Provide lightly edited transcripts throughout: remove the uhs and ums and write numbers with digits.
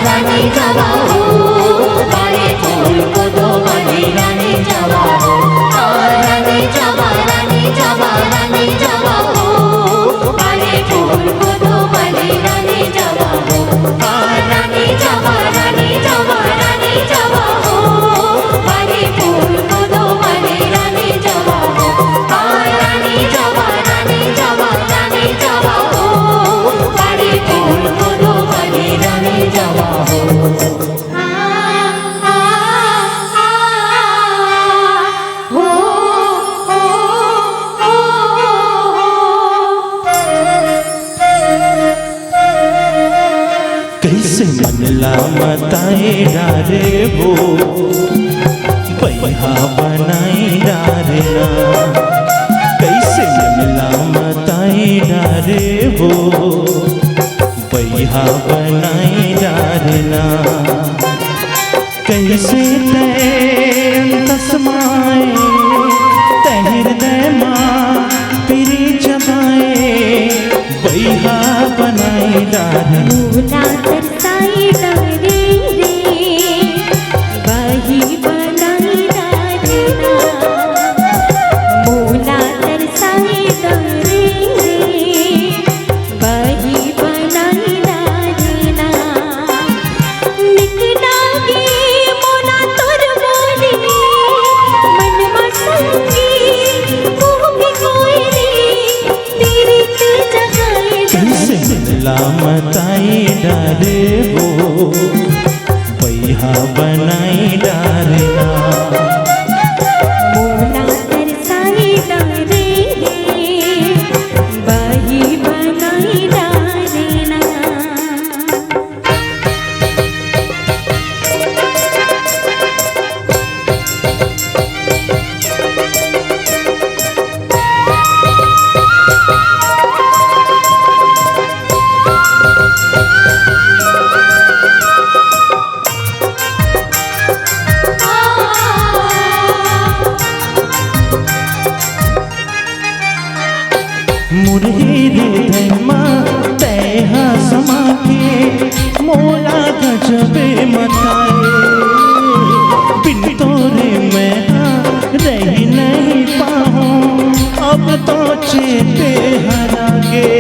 रानी जवा हो बारे फूल को दो बने रानी जवा हो रानी जवा रानी जवा रानी जवा हो बारे फूल को दो बने रानी जवा हो रानी जवा रानी जवा रानी जवा हो बारे फूल को दो बने रानी जवा हो रानी जवा रानी जवा रानी जवा हो बारे फूल को दो बने रानी जवा हो कैसे मनला मताए डारे वो पैहा बनाई डारे ना कैसे मनला मताए डारे वो पैहा बनाई डारे ना कैसे तैन तस्माए तहर दे माँ पिरी जगाए पैहा बनाई डारे मताई डारे वो पैहा बनाई डारना मोला तरसाई डारे बही बनाई डारना मुरही धर्मा तैहा समा के मोला गजबे मताए बिन तोरे मैं रह नहीं पाऊँ अब तो चेते हरा गे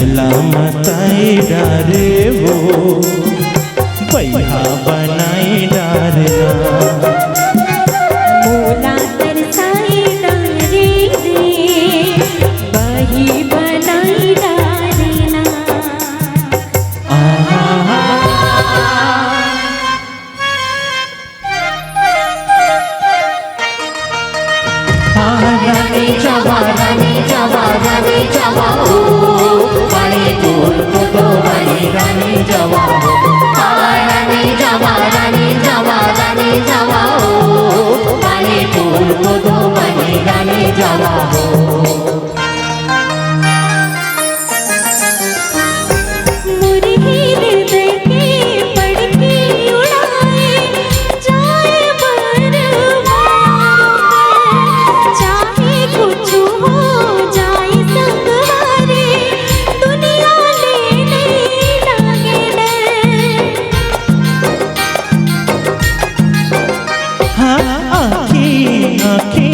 मताई डारे वो पैहा बनाई डारना मोला तरसाई डारे बही बनाई डारना रानी जवा रानी जवा रानी जवा हो बारे फूल को दो बने रानी जवा हो रानी जवा रानी जवा रानी जवा हो बारे फूल को दो बने रानी जवा हो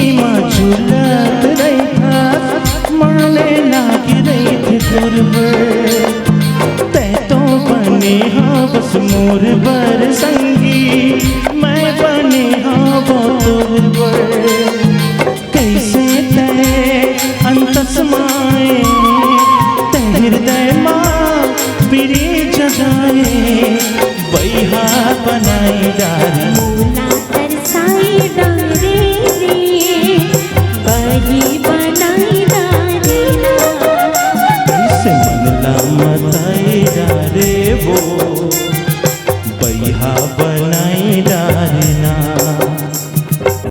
झूलत रही था माने लागे रही थी